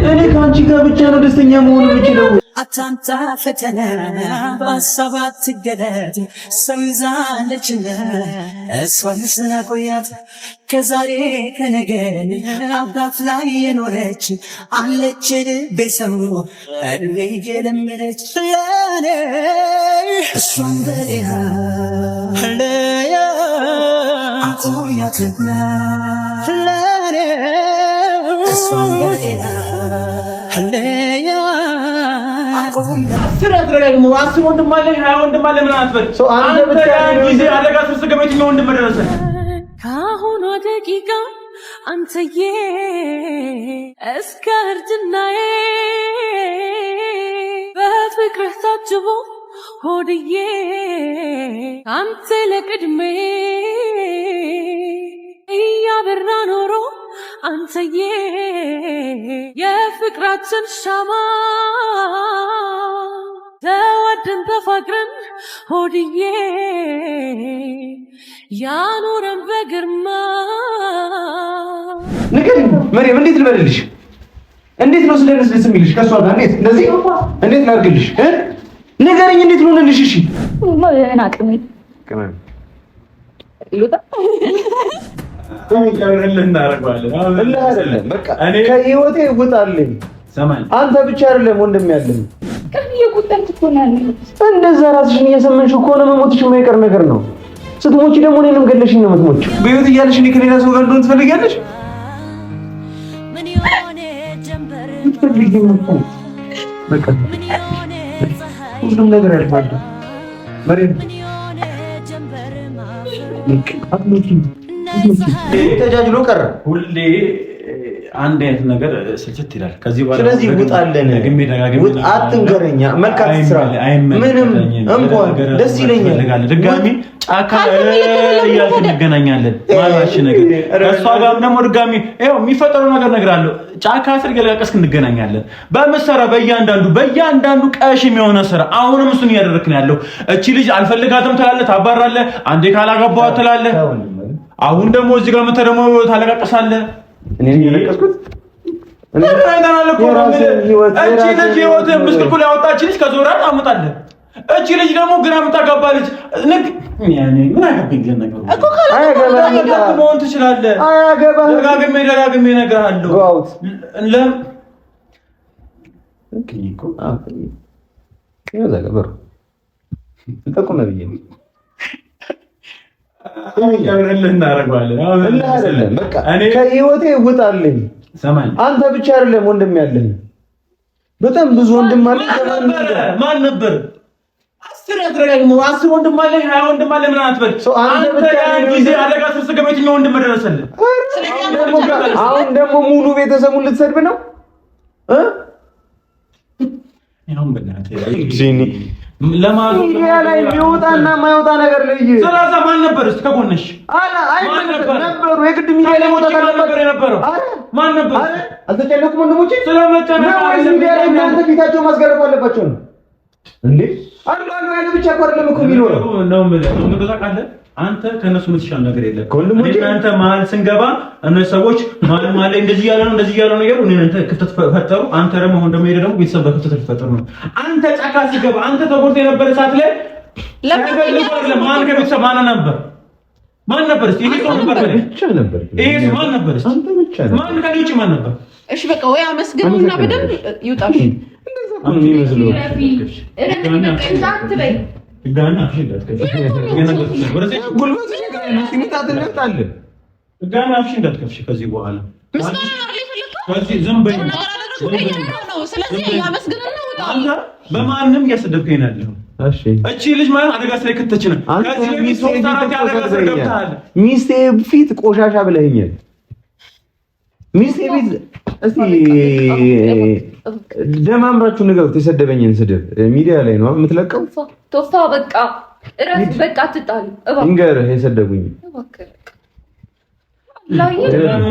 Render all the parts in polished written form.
እኔ ከአንቺ ጋር ብቻ ነው ደስተኛ መሆን የምችለው። አታምጣ ፈተና በሀሳባት ትገለጥ ሰው ይዛለችና እሷን ስናቆያት ከዛሬ ከነገ አባት ላይ የኖረች አለች ቤተሰቡ እድሜ የለመደች ለኔ እሷን በሌላ ለያ አቆያትና ለኔ እሷን በሌላ ለያ ስራት ረጋግሞ አስብ ወንድም አለ 20 ወንድም አለ ምን አትበል ሰው አንተ ብቻ ጊዜ አደጋ ተስገመ የትኛው ወንድም ደረሰ ካሁን ደቂቃ አንተዬ እስከ እርጅናዬ በፍቅርህ ታጅቦ ሆድዬ አንተ ለቅድሜ እያበራ ኖሮ አንተዬ የፍቅራችን ሻማ ተወደን ተፋቅረን ሆድዬ ያኖረን በግርማ ንገሪኝ መሪም እንዴት ልበልልሽ? እንዴት ነው ስለነስ ደስ የሚልሽ? ከሷ ጋር እንዴት እንደዚህ እንዴት ላድርግልሽ? ንገሪኝ እንዴት ነው ልልሽ? እሺ ማለና አቅሜ ይሉታ ከህይወቴ ውጣልኝ። አንተ ብቻ አይደለም ወንድም ያለኝ እንደዛ ራስሽን እየሰመንሽ ከሆነ መሞትሽ የማይቀር ነገር ነው። ስትሞቺ ደግሞ እኔንም ገለሽኝ ነው የምትሞቺው። በህይወት እያለሽ እኔ ከሌላ ሰው ጋር እንደሆነ ትፈልጊያለሽ? በቃ ሁሉም ነገር ያልፋል። መሬት ተጃጅሎ ቀረ። ሁሌ አንድ አይነት ነገር ስልችት ይላል። ከዚህ በኋላ ስለዚህ ውጣለን። ውጣ አትንገረኛ። መልካም ስራ ምንም እንኳን ደስ ይለኛል። ድጋሚ ጫካ እያልክ እንገናኛለን። ማለሽ ነገር ከሷ ጋርም ደግሞ ድጋሚ ይኸው የሚፈጠረው ነገር እነግርሃለሁ። ጫካ ስር ገለቀስክ እንገናኛለን። በመሰራ በእያንዳንዱ ቀሽም የሆነ ስራ አሁንም እሱን እያደረክ ነው ያለው። እቺ ልጅ አልፈልጋትም ትላለህ፣ ታባራለህ። አንዴ ካላገባው ትላለህ። አሁን ደግሞ እዚህ ጋር መተህ ደግሞ ታለቃቀሳለህ። እኔ እየለቀስኩት ተገናኝተናል እኮ ነው። እቺ ልጅ ህይወትህን ምስቅልቅል ያወጣች ልጅ ከዞራት አመጣለህ። እቺ ልጅ ደግሞ ግራ የምታጋባ ልጅ ያኔ ምን አገባኝ ግን ነገሩ እኮ ካላገባህ መሆን ትችላለህ። ደጋግሜ እነግርሃለሁ። ከህይወቴ ውጣልኝ። አንተ ብቻ አይደለም ወንድም ያለኝ፣ በጣም ብዙ ወንድም አለ። ማን ነበር? አስር ያድረጋግሞ 10 ወንድም አለ 20 ወንድም አለ ምን አትበል። አንተ ጊዜ አደጋ ተስገመ የትኛው ወንድም ደረሰልህ? አሁን ደግሞ ሙሉ ቤተሰቡን ልትሰድብ ነው እ ይሁን በእናትህ ለማን ላይ የሚወጣና የማይወጣ ነገር ለይ ስለዛ ማን ነበር? እስቲ ከጎንሽ ነበሩ። የግድ ሚዲያ ላይ መውጣት አለበት የነበረው ማን ነበር? አልተጨነቁም ወንድሞቼ ስለመጨነቅ ሚዲያ ላይ እናንተ ፊታቸው ማስገረፍ አለባቸው ነው እንዴ? አሉ ያለ ብቻ እኮ አይደለም እኮ የሚኖረው ነው ምን ታውቃለህ? አንተ ከነሱ የምትሻል ነገር የለም። ወንድሞቼ አንተ መሀል ስንገባ እነሱ ሰዎች መሀል እንደዚህ ያለ ነው ነገር እናንተ ክፍተት ፈጠሩ። አንተ ደግሞ አሁን ደግሞ ሄደ ደግሞ ቤተሰብ በክፍተት ሊፈጠሩ ነው። አንተ ጫካ ሲገባ አንተ ተጎድቶ የነበረ ሰዓት ላይ ማን ከቤተሰብ ማን ነበር? እስቲ ይሄ ሰው ነበር ብቻ ነበር። ይሄ ማን ነበር? አንተ ብቻ ነበር። ማን ከሌሎች ማን ነበር? እሺ በቃ ወይ አመስግኑና በደንብ ይውጣሽ። አሁን ይመስለው ጋና አፍሽዳት ከዚህ በኋላ ከዚህ ዝም በይ ነው። ስለዚህ ያመስግንና ወጣ በማንም ያሰደብከኝ ያለው እሺ እቺ ልጅ ማለት አደጋ ላይ ከተች ነው። ከዚህ ሚስቴ አደጋ ላይ ገብታል። ሚስቴ ፊት ቆሻሻ ብለኸኛል። ሚስቴ ፊት እስቲ ደማምራችሁ ንገሩት። የሰደበኝን ስድብ ሚዲያ ላይ ነው የምትለቀው። ቶፋ በቃ እረፍ፣ በቃ አትጣሉ እባክህ። እንገርህ የሰደቡኝ እባክህ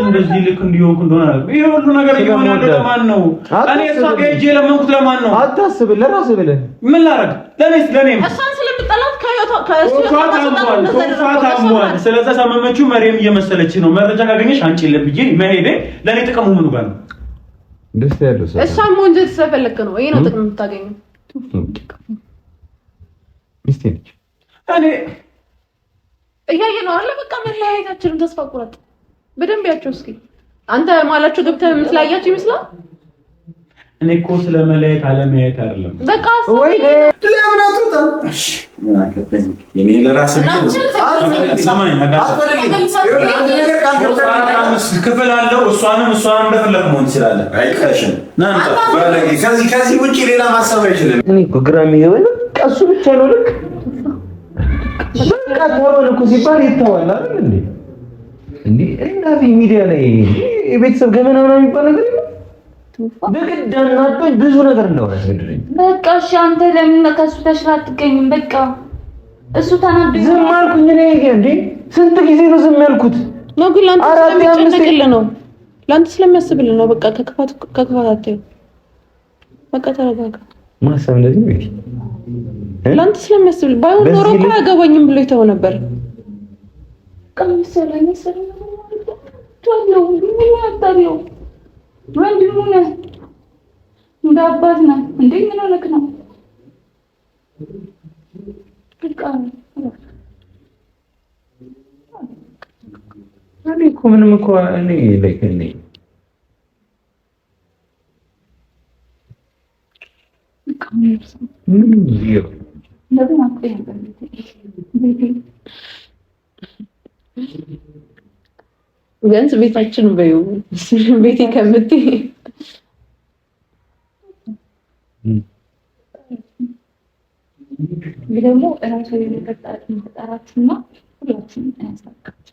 እንደዚህ ልክ እንዲሆን እንደሆነ ይሄ ሁሉ ነገር እየሆነ ያለው ለማን ነው? እኔ እሷ ጋር ሂጅ ለመንኩት ለማን ነው? አታስብ፣ ለራስህ ብለህ ምን ላደርግ? ለኔ እሷን ስለምጠላት ታሟል። ስለዛ ሳመመችው መሪም እየመሰለች ነው። መረጃ ካገኘሽ አንቺ ለብዬ መሄዴ ለኔ ጥቅሙ ምኑ ጋር ነው? ደስ ያለው ሰው እሷም ወንጀል ስለፈለክ ነው። ይሄ ነው ጥቅም የምታገኘው። ሚስቴ ነች። እኔ እያየ ነው አለ በቃ መለያየታችንን ተስፋ ቁረጥ። በደንብ ያቸው እስኪ አንተ ማላችሁ ገብተህ የምትለያያችሁ ይመስላል። እኔ እኮ ስለመለያየት አለመያየት አይደለም። በቃ ወይ ለምን አትወጣም? እሺ እኔ ለራሴ ክፍል አለው። እሷንም እንደፈለግ መሆን ትችላለህ። አይቀርሽም። ከዚህ ውጭ ሌላ ማሰብ አይችልም። እኔ እኮ ግራ የሚገባኝ በቃ እሱ ብቻ ነው። ልክ በቃ ተወው እኮ ሲባል ይተዋል አይደል እንዴ? እንዴ እና ሚዲያ ላይ የቤተሰብ ገመና ምናምን የሚባል ነገር የለም። በግድ አናዶኝ ብዙ ነገር እንደሆነ ያስገድደኝ። በቃ እሺ አንተ ለምን ከሱ ተሽላ አትገኝም? በቃ እሱ ተናዶ ዝም አልኩኝ። እኔ እንዴ ስንት ጊዜ ነው ዝም ያልኩት? ነው ግን ላንተ ስለሚጨነቅልህ ነው። ላንተ ስለሚያስብልህ ነው። በቃ ከክፋት አትይው። በቃ ተረጋጋ። ማሰብ እንደዚህ ቤት ላንተ ስለሚያስብልህ ባይሆን ኖሮ እኮ አያገባኝም ብሎ ይተው ነበር። ቀምሰለኝ ነው ወንድሙ ነህ እንደ አባት ነህ እንዴ? ምን ሆነህ ነው? እኔ እኮ ምንም እኮ እኔ ላይክ እኔ ምንም ይኸው ለምን አትቀየም? ቢያንስ ቤታችን በይው ቤቴ ከምትይ ደግሞ እራሱ የሚፈጠራችሁና ሁላችሁም ያሳካችሁ።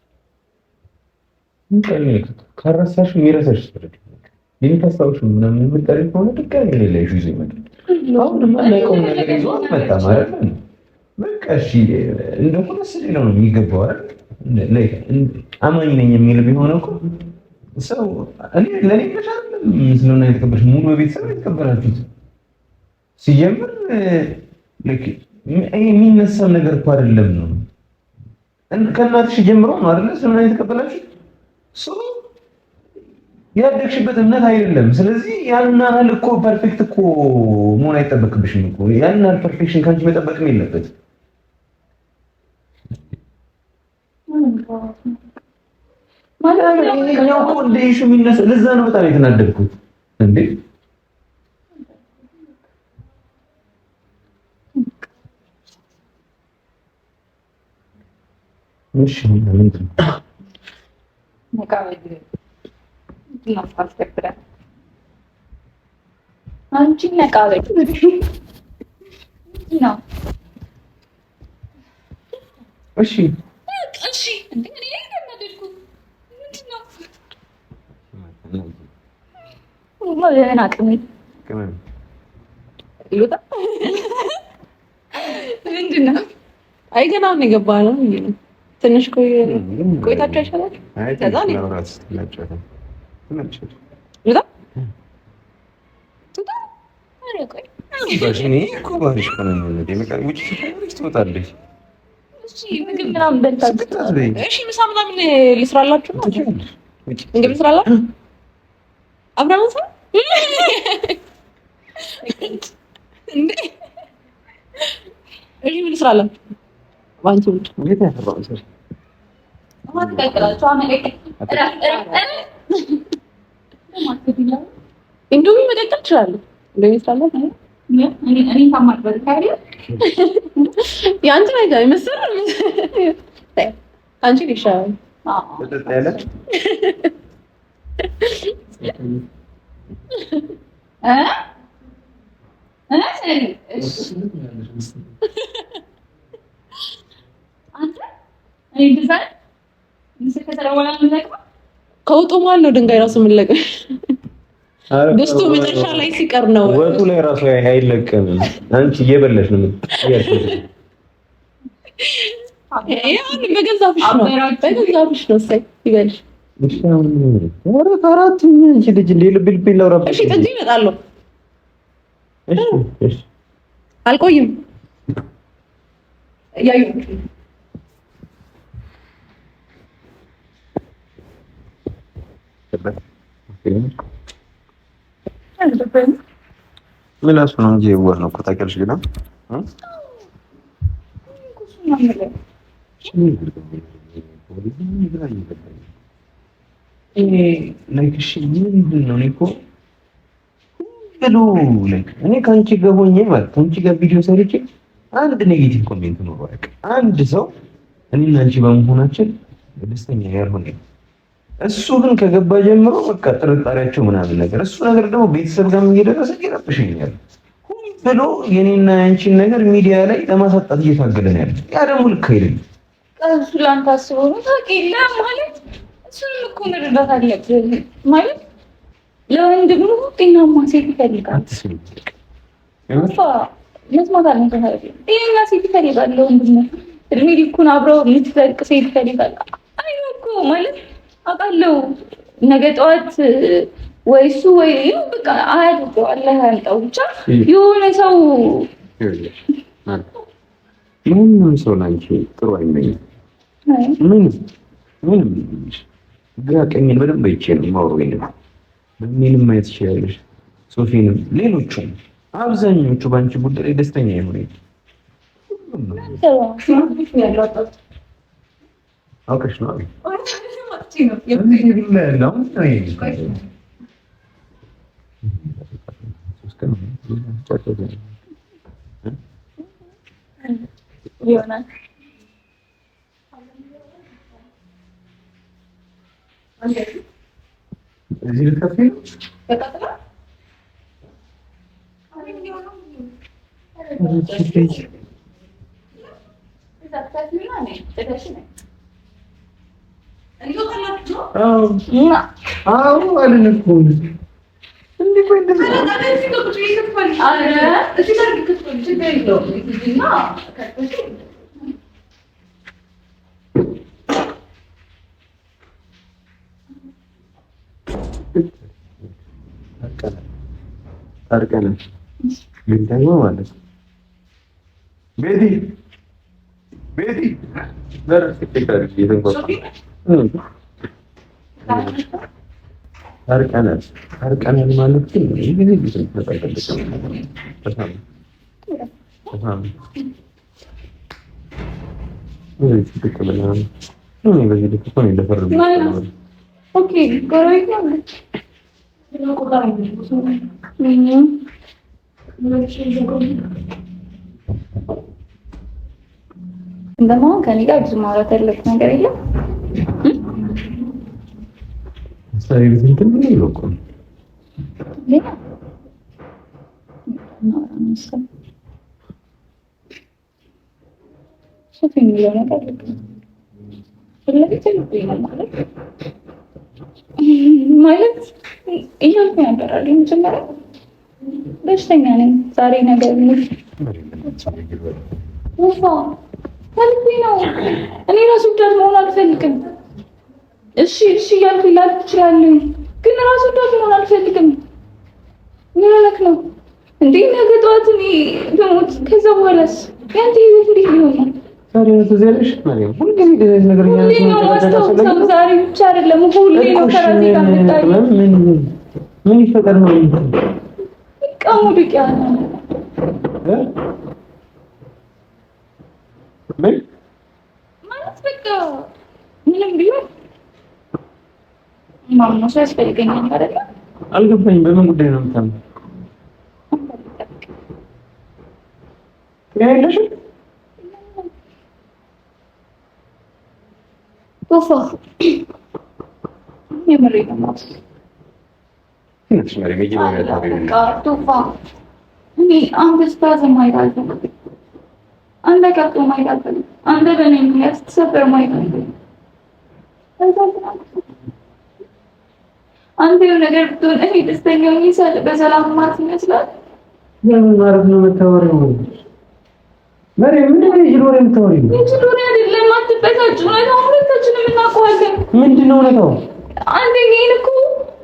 ከረሳሽ የሚረሳሽ ስለዚህ የሚታስታውሽ ምናምን የምትጠሪ ከሆነ ድጋሚ ሌላ ይዞ ይመጣል። አሁን የማናውቀው ነገር ይዞ አትመጣ ማለት ነው። በቃ እሺ እንደው ደስ ሊለው ነው የሚገባው አይደል? አማኝ ነኝ የሚል ቢሆን እኮ ሰው እኔ ለኔ ተሻለ ስለሆነ የተቀበልሽ ሙሉ በቤተሰብ የተቀበላችሁት ሲጀምር ልክ የሚነሳው ነገር እኮ አይደለም ነው ከእናትሽ ጀምሮ ነው አይደል ስለሆነ የተቀበላችሁት ሰው ያደግሽበት እምነት አይደለም። ስለዚህ ያን ያህል እኮ ፐርፌክት እኮ መሆን አይጠበቅብሽም እኮ ያን ያህል ፐርፌክሽን ካንቺ መጠበቅም የለበትም። ይሄኛው እኮ እንደ ኢሹ የሚነሳ ለዛ ነው በጣም የተናደድኩት። እንዴ እሺ ምንድን ነው አንቺ ነቃበል ነው። እሺ እሺ እንዴ እንደነደድኩ ምንድነው? ወለና አቅሜ ይሉታ ምንድነው? አይ ገና ነው የገባህ ነው እንዴ? ትንሽ ቆይታችሁ አይሻላል? ከዛ ነው ለራስ ለጨታ ትመጭት ይሉታ ትታ አረቀኝ ባሽኔ ኮባሪሽ ከነን እንዴ መቃ ውጪ ትወጣለሽ። እሺ ምግብ ምናምን በልታችሁ እሺ ምሳ ምናምን ልስራላችሁ ነው እንግዲህ ልስራላችሁ አብራን ሰው እንዴ እሺ ምን ልስራላችሁ ባንቺ ውጭ እንዴት ያፈራው ሰው ማለት ከቀላችሁ አመለከ እንዱም መቀጠል ይችላል እንደሚስራላት ነው እኔ ታማጥበል ካሪ ያንቺ ላይ አይመስል አንቺ ይሻላል በተጣለ ከውጡ ማን ነው ድንጋይ ራሱ የምንለቀው? ደስቶ መጨረሻ ላይ ሲቀር ነው ወጡ ላይ ራሱ አይለቀም። አንቺ እየበለሽ ነው ያን በገዛፍሽ ነው በገዛፍሽ ነው ሳይ ይበልሽ። እሺ አሁን ወራ ካራት እንጂ ልጅ እንደ ልብ ይላውራ። እሺ ጠጅ ይመጣለሁ። እሺ እሺ አልቆይም ያዩ ምላሱ ነው እንጂ የዋህ ነው እኮ ታውቂያለሽ። ግን እኔ ከአንቺ ጋር ሆኜ ማለት ከአንቺ ጋር ቪዲዮ ሰርቼ አንድ ኔጌቲቭ ኮሜንት ነው በቃ አንድ ሰው እኔና አንቺ በመሆናችን ደስተኛ ያልሆነ እሱ ግን ከገባ ጀምሮ በቃ ጥርጣሬያቸው ምናምን ነገር እሱ ነገር ደግሞ ቤተሰብ ጋር እየደረሰ ይረብሽኛል ብሎ የኔና ያንቺን ነገር ሚዲያ ላይ ለማሳጣት እየታገለ ነው ያለው። ያ ደግሞ ልክ አይደለም። እሱ ላንተ አስበው ነው ታውቂያለህ ማለት እሱንም እኮ መረዳት አለብህ ማለት ለወንድሙ ጤናማ ሴት ይፈልጋል። መስማት አልነበረም። ጤናማ ሴት ይፈልጋል ለወንድሙ እድሜ ልኩን አብረው የምትዘልቅ ሴት ይፈልጋል። አይ እኮ ማለት አውቃለሁ ነገ ጠዋት ወይ እሱ ወይ በቃ አያድርገው አላህ ያምጣው ብቻ የሆነ ሰው ምንም ሰው ላንቺ ጥሩ አይመኝም። ምንም ግራ ቀኝን በደንብ አይቼ ነው የማወራው። በምንም ማየት ይችላልሽ ሶፊንም ሌሎቹም አብዛኞቹ ባንቺ ጉዳይ ላይ ደስተኛ ይሆኑ አውቀሽ ነው ይሆናል እዚህ ልትከፊ ነው ታርቀናል ግን ደግሞ ማለት ነው ቤቲ ታርቀናል ማለት ግን ይሄ ቢዝነስ ተጠቅቀሽ ተሳም ወይ ትከለና ነው በዚህ ልክ እኮ ነው እንደፈረም ኦኬ ጎረቤት ነው እንደማው ከኔ ጋር ብዙ ማውራት ያለበት ነገር የለም። ሳሪ እንትን ምን ይልቁ ሌላ ሶፊ የሚለው ነገር ማለት እያልኩ ነበር አይደል? መጀመሪያ ደስተኛ ነኝ ዛሬ ነገር ምን ነው እኔ ራሱ ወዳድ መሆን አልፈልግም። እሺ እያልኩ ላልኩ እችላለሁ፣ ግን ራሱ ወዳድ መሆን አልፈልግም። ምን ሆነክ ነው እንዴ? ነገ ጠዋት እኔ በሞት ከዛ በኋላስ ያንተ ህይወት እንዴት ይሆናል? ዛሬ ነው ተዘለሽ ማለት ሁሉ ጊዜ ነገር ያለው ዛሬ ብቻ አይደለም ሁሌ ነው ከራሴ ጋር መጣኝ። ምን ይፈጠር ነው ቀሙ ቢቂያ ነው ማለት በቃ ምንም ቢሆን ማምኖ ሰው ያስፈልገኛል አይደል? አልገባኝም። በምን ጉዳይ ነው የምታምነው? ያለሽ ቶፋ የምሬ ነው ማለት ቶፋ እኔ አንተ ስታዘ ማይራል አንተ ጋር ማይራል አንተ በእኔ የሚያስተሰበር ማይራል አንተ የሆነ ነገር ብትሆን እኔ ደስተኛ ሆኜ በሰላም ማለት ይመስላል። የምን ማለት ነው የምታወሪው? ምንድን ነው ይሄ የምታወሪው? ይሄ አይደለም። አትበሳጭ። ነው ሁለታችንም እናውቀዋለን። ምንድን ነው እውነታው? አንተ እኔን እኮ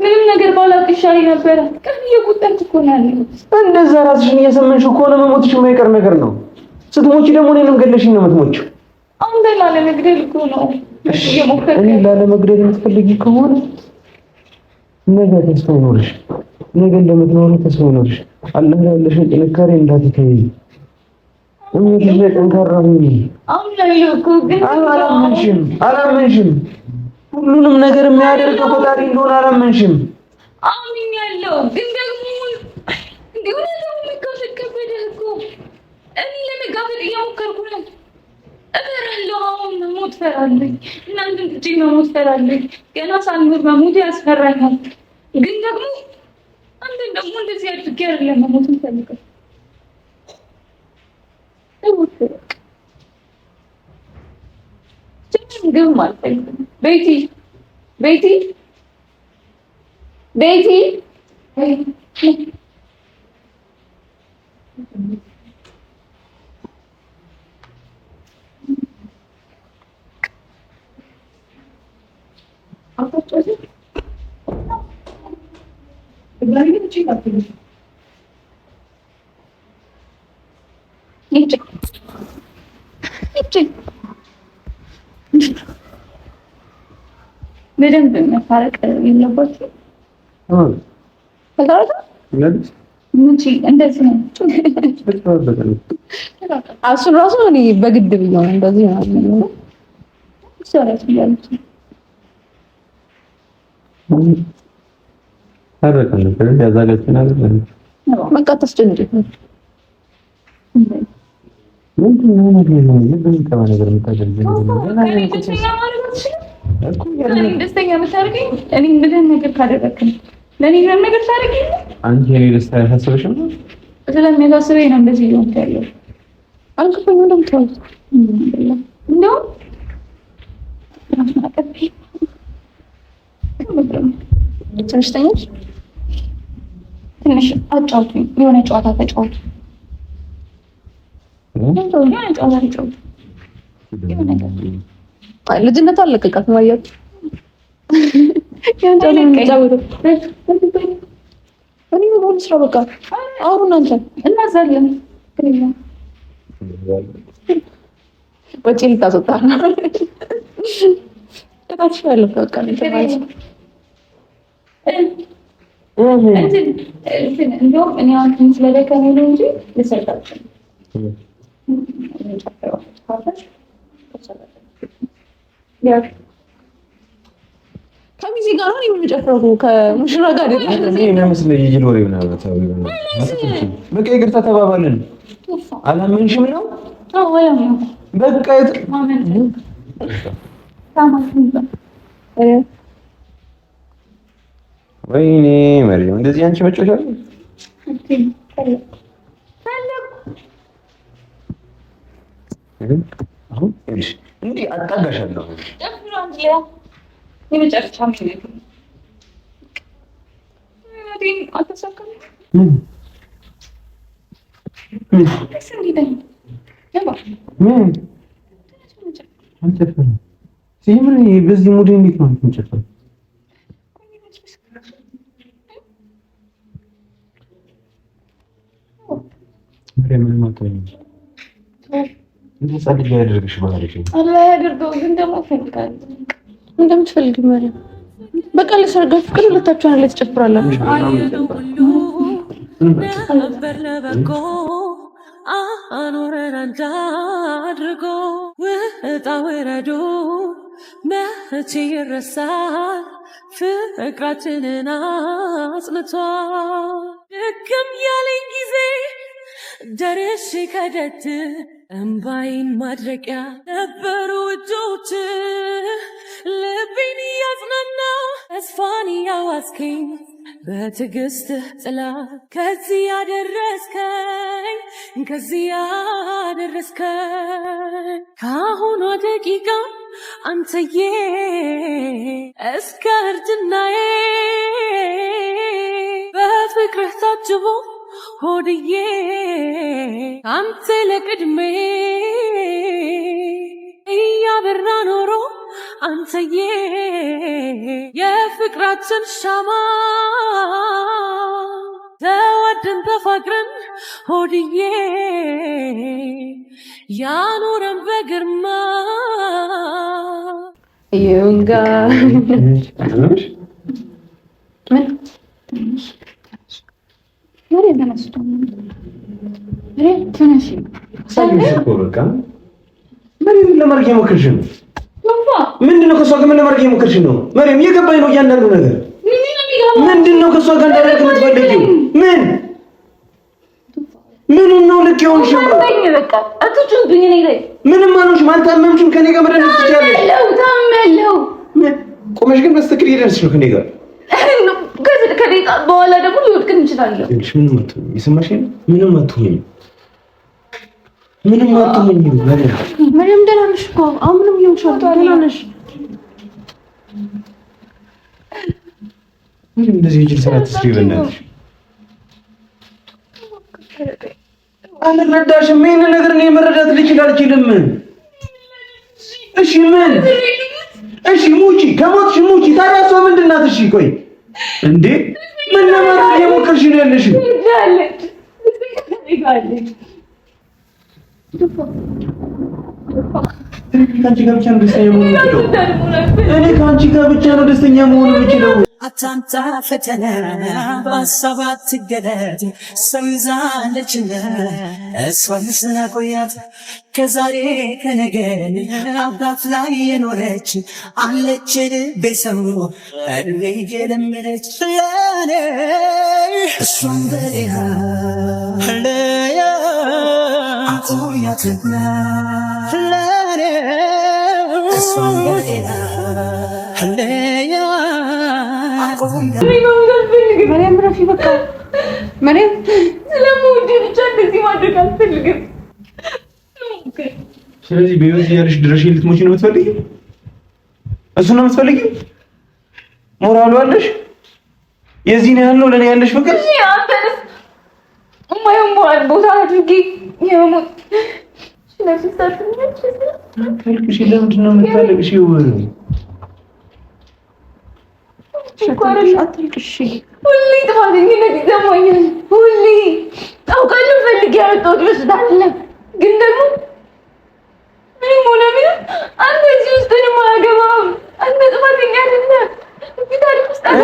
ምንም ነገር ባላውቅ ይሻለኝ ነበረ። ቀን እየቆጠርኩ እኮ ነው ያለሁት። እንደዛ ራስሽን እየሰመንሽ እኮ ነው መሞትሽ የማይቀር ነገር ነው። ስትሞቺ ደግሞ እኔንም ገለሽኝ ነው የምትሞቺው። አንተ ላለመግደል እኮ ነው እየሞከርክ። እኔ ላለመግደል የምትፈልጊ ከሆነ ነገ ተስፋ ይኖርሽ። ነገ እንደምትኖሩ ተስፋ ይኖርሽ። አላህ ያለሽን ጥንካሬ እንዳትተይ። እምነትሽ ላይ ጠንካራ ሁኚ። አላመንሽም። ሁሉንም ነገር የሚያደርገው ፈጣሪ እንደሆነ አላመንሽም። አምኛለሁ፣ ግን ደግሞ እንደሆነ ከበደ እኮ እኔ ለመጋፈጥ እየሞከርኩ ነው። እፈራለሁ። አሁን መሞት እፈራለሁ። እናንተን ትቼ መሞት እፈራለሁ። ገና ሳልሞት መሞት ያስፈራኛል። ግን ደግሞ አንተን ደግሞ እንደዚህ አድርጌ አይደለም መሞት እንፈልገው። ግን ማለት ቤቲ በደንብ መታረቅ የለባችሁም። እንደዚህ ነው። እሱን እራሱ እኔ በግድ ብዬው ነው እንደዚህ ነው። በቃ ታስጨንቂ። ደስተኛ የምታደርገኝ እኔ እንደዚህ ነገር ካደረግኝ ለእኔ ምንም ነገር ታደርገኝ አንቺ የኔ ደስታ ያሳስበሽም ስለሚያሳስበኝ ነው እንደዚህ ሊሆን ያለው። አልከፈኝ እንደምታውቁ እንደው ትንሽ አጫውቱኝ። የሆነ ጨዋታ ተጫወቱ። ልጅነት አለቀቃት ማየት ስራ በቃ አሁን አንተ እናዛለን ወጪ ልታስወጣ ነው። እታች ያለው በቃ እንደውም እኔ አንተን ስለደከመኝ ነው እንጂ ልሰጣችሁ ከሚዜ ጋር ነው የምንጨፍረው። ከሙሽራ ጋር አይደለም። እኔ የሚመስለኝ ይጅል ወሬ ምናምን ታውቃለህ። በቃ ይቅርታ ተባባልን። አላመንሽም ነው? አዎ አላመንኩም። በቃ ወይኔ መሪው እንደዚህ አንቺ መጮሻ አሁን እሺ እንዴ አጣጋሻለሁ። የመጨረሻ በዚህ ሙድ እንዴት ነው የምንጨፍረው? ምን ማለት ነው? እንደዛ ልጅ ያደርግሽ ባህሪሽ አላህ ያደርገው። ግን ደግሞ ፈልጋለሁ እንደምትፈልጊ ማለት በቃ ለሰርጋችሁ ፍቅር ሁለታችሁ አንድ ላይ ትጨፍራላችሁ። ነበር ለበጎ አኖረን አንድ አድርጎ ውጣ ውረዱ መቼ ይረሳል ፍቅራችንን አጽንቷል። ድክም ያለኝ ጊዜ ደርሼ ከደት እምባይን ማድረቂያ ነበሩ እጆች ልቤን እያጽናናው ተስፋን እያዋስከኝ በትዕግስት ጥላ ከዚህ ያደረስከኝ ከአሁኗ ደቂቃ አንተዬ እስከ እርጅናዬ በፍቅርህ ታጅቦ ሆድዬ አንተ ለቅድሜ እያበራ ኖሮ አንተዬ የፍቅራችን ሻማ ተወደን ተፋቅረን ሆድዬ ያኖረን በግርማ ይንጋ ለማድረግ የሞከርሽ ነው? ምንድን ነው ከእሷ ጋር ምን ለማድረግ የሞከርሽ ነው? መሪም እየገባኝ ነው እያንዳንዱ ነገር። ምንድን ነው ከእሷ ጋር እንዳደረግ የምትፈልጊው? ምኑን ነው ልክ የሆንሽው? ምንም አልሆንሽም። አልታመምሽም። ከኔ ጋር መድረስ ትችያለሽ። ቆመሽ ግን በስተክል እየደረስሽ ነው ከኔ ጋር። ከደቂቃ በኋላ ደግሞ ሊወድቅ እንችላለን። ምንም አትሆኝም። ምንም ደህና ነሽ እኮ አሁን ምንም ይሆንሻል። ደህና ነሽ። እንደዚህ እጅ ሰዓት እስኪ በእናትሽ አልረዳሽም። ምን ነገር ነው መረዳት ልችል አልችልም። እሺ ምን? እሺ ሙቺ፣ ከሞትሽ ሙቺ። ታዲያ እሷ ምንድን ናት? እሺ ቆይ እንዴ ምን ለማድረግ እየሞከርሽ ነው ያለሽው? ከአንቺ ጋር ብቻ ነው ደስተኛ መሆን የምችለው። እኔ ከአንቺ ጋር ብቻ ነው ደስተኛ መሆን የምችለው። አታምጣ ፈተና በሀሳብ አትገደድ። ሰው ይዛለችና እሷን ስናቆያት ከዛሬ ከነገን አባት ላይ የኖረች አለች ቤተሰቡ እድሜ የለመደች ለኔ እሷን በሌላ ለያ አቆያትና ለኔ እሷን በሌላ ለያ መሪያም ረፊ በቃ መሪያም ስለምወድ ብቻ እንደዚህ ማድረግ አልፈልግም። ስለዚህ በህይወት እያለሽ ድረሽ ልትሞቺ ነው የምትፈልጊው? እሱን ነው የምትፈልጊው? ሞራሉ አለሽ? የዚህን ያህል ነው ለኔ ያለሽ ፍቅር? እሺ አንተስ የማይሞራል ቦታ አድርጌ የሞት ስለዚህ ሳትነች ፈልግሽ ለምንድን ነው የምትፈልግሽው? አትልቅሽ። ሁሌ ጥፋተኝነት ይሰማኛል። ሁሌ አውቃለሁ ፈልጌ ያመጣሁት በሽታ አይደለም፣ ግን ደግሞ ምንም ሆነ ምንም አንተ እዚህ ውስጥ ምንም አያገባም። አንተ ጥፋተኛ አይደለም።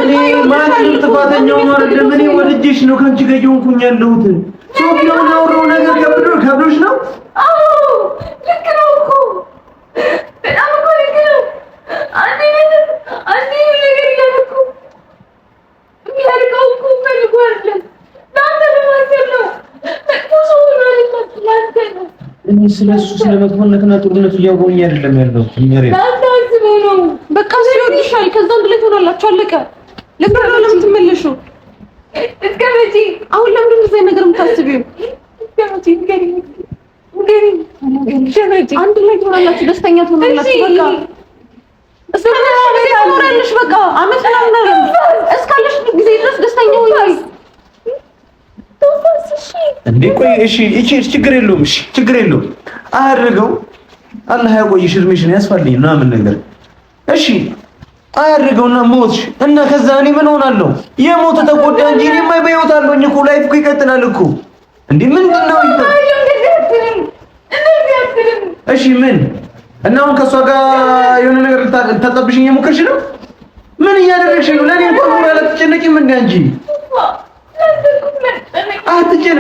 እኔ ማንም ጥፋተኛው አይደለም። እኔ ወድጄሽ ነው ከአንቺ ጋር እየሆንኩኝ ያለሁት። ሶፊያውን ያወራው ነገር ከብዶሽ ነው? አዎ ልክ ነው እኮ በጣም እኮ ልክ ነው። አንዴ ነገር እያደረኩ የሚያደርገው እኮ ፈልጎ አይደለም፣ ለአንተ ለማሰብ ነው። መጥፎ ሰው ሆኖ ለአንተ ነው። እኔ ስለሱ ስለመጥፎነትና ጥሩነቱ እያወራሁኝ አይደለም ያለው። ለአንተ አስበው ነው። በቃ ሲወድሻል። ከዛ አንድ ላይ ትሆናላችሁ። አለቀ። ለምን የምትመለሺው? እስከ መቼ? አሁን ለምንድን ነው እዚህ ነገር የምታስቢው? እስከ መቼ? ንገሪኝ። አንድ ላይ ትሆናላችሁ፣ ደስተኛ ትሆናላችሁ። በቃ እስከ በቃ አመት ምናምን እስካለሽ ጊዜ ድረስ ደስተኛ ሆይ። እንዴ ቆይ እሺ፣ ችግር የለውም። እሺ ችግር የለውም። አያድርገው። አላህ ያቆይሽ፣ እድሜሽን ያስፋልኝ ምናምን ነገር። እሺ አያድርገውና ሞትሽ እና ከዛ እኔ ምን ሆናለሁ? የሞተ ተጎዳ እንጂ እኔማ በህይወት አለሁኝ እኮ። ላይፍ እኮ ይቀጥላል እኮ። እንዴ ምንድነው? እሺ ምን እና አሁን ከሷ ጋር የሆነ ነገር ልታጠብሽኝ የሞከርሽ ነው? ምን እያደረግሽ ነው? ለኔ እንኳን ሞራ አትጨነቂም እንዴ አንቺ?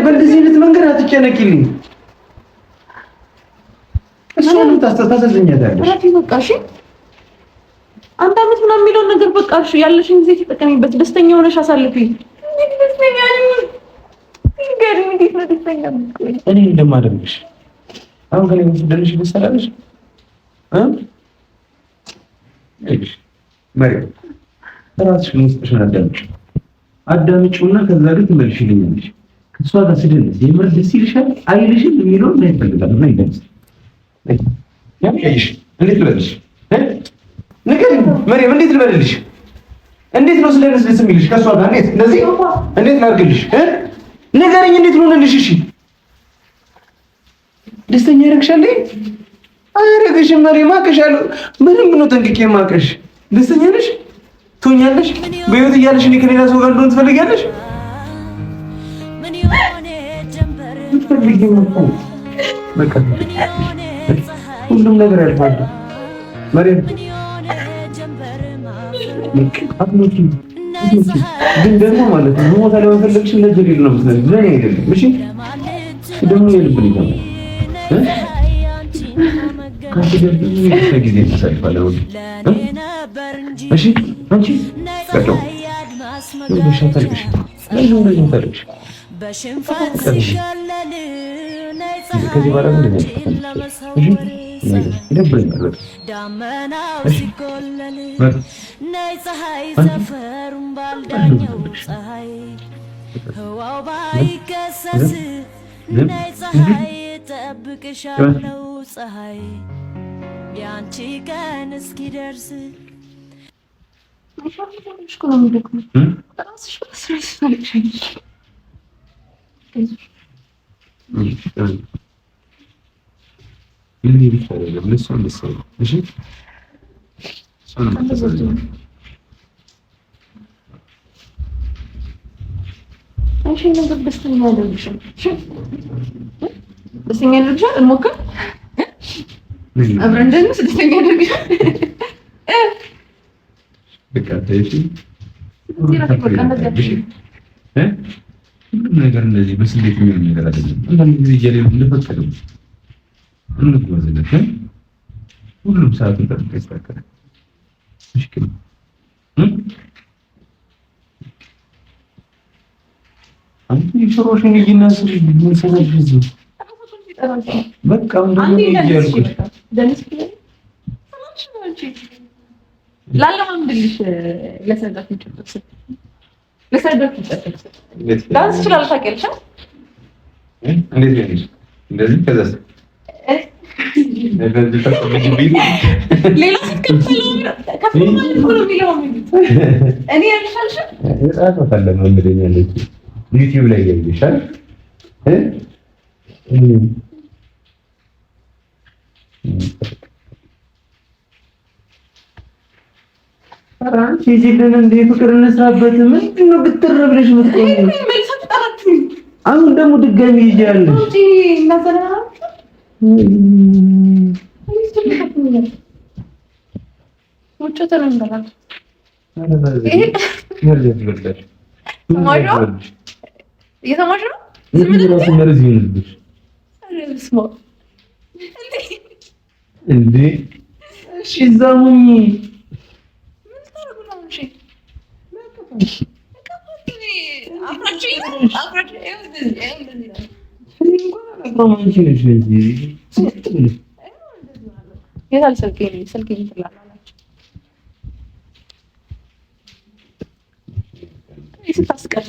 በእንደዚህ አይነት መንገድ አትጨነቂልኝ። እሱን ታሳዝኛለሽ። ረፊ በቃ እሺ፣ አንድ አመት ምናምን የሚለውን ነገር በቃ እሺ፣ ያለሽን ጊዜ ተጠቀሚበት። ደስተኛ ሆነሽ አሳልፊ። እኔ እንደማደርግሽ አሁን ከኔ ምትደርሽ ልሰራልሽ መሪው ራስሽን ውስጥሽን አዳምጪውና ከዛ ግን ትመልሽልኛለሽ። ከሷ ጋር ስደንስ የምር ደስ ይልሻል አይልሽም የሚለውን ነው ይፈልጋል። ምን ይደንስ ያምጪሽ እንዴት ልበልሽ? ንገሪኝ መሪው፣ እንዴት ልበልልሽ? እንዴት ነው ስለነስ ደስ የሚልሽ? ከሷ ጋር እንዴት እንደዚህ እንዴት ላድርግልሽ? ንገሪኝ፣ እንዴት ልሆንልሽ? እሺ ደስተኛ ያደርግሻል? አያደርግሽም? መሪው ማቀሻለሁ። ምንም ነው ጠንቅቄ ማቀሽ። ደስተኛ ነሽ? ትሆኛለሽ? በህይወት እያለሽ እኔ ከሌላ ሰው ጋር እንደሆነ ትፈልጊያለሽ? በቃ ሁሉም ነገር ያልፋል። መሪው ግን ደግሞ ማለት ነው ሞታ ለመፈለግሽ ለጀሊል ነው የምትነግሪኝ ለኔ አይደለም። እሺ ደግሞ የልብን ይገባ ካንቺ ደግሞ ጊዜ ተሰልፋለሁ። እሺ አንቺ በቃ በሽንፈትሽ በሽንፈት ሲሸለል ከዚህ በኋላ ምን ይደብረኛል። ዳመናው ሲቆለል ነይ ፀሐይ ሰፈሩን ባልዳኘው ፀሐይ ህዋው ባይከሰስ ነይ ፀሐይ ጠብቅሻለሁ ፀሐይ ያንቺ ቀን እስኪደርስ ደስተኛ ያደርግሻል። ደስተኛ ያደርግሻል። እንሞክር አብረን እንደዚህ ደስተኛ ያደርግሻል። በቃ ታይሽ ሁሉም ነገር እንደዚህ በስሌት የሚሆን ነገር አይደለም። አንዳንድ ጊዜ እያሌሉ እንደፈቀደው እንጓዝለት ሁሉም ሰዓቱን ጠብቆ ይስተካከላል። ምሽክም አንተ ይሽሮሽን ይናስል ምን ሰበብ ይዙ በቃ እንደዚህ ይያልኩት ደንስ ላለማምድልሽ ለሰዳት ይጨርስ ለሰዳት ይጨርስ ዳንስ ይችላል ታውቂያለሽ? እንዴት ነው እንደዚህ ከዛስ እንደዚህ ተቀበል ቢሉ ሌላ ከፈለ ማለት ነው የሚለው እኔ ያልሻልሽ እጣት ፈለ ነው እንደኛለች ዩቲዩብ ላይ ያይሻል አራንቺ ይዝልን እንደ ፍቅር እንስራበት ምንድነው ብትር ብለሽ የምትቆሚው? አሁን ደግሞ ድጋሚ ይያለሽ እንጂ እናዘራችሁ ሙቹ ተረንበላል ይሄ ይርጀት ይበላል ማጆ እየተማሽ ነው ምን ራስ መርዝ ይልብሽ ስማ እንዴ እሺ ዛሙኝ የታል ስልኬን ትላላላችሁ ስታስቀር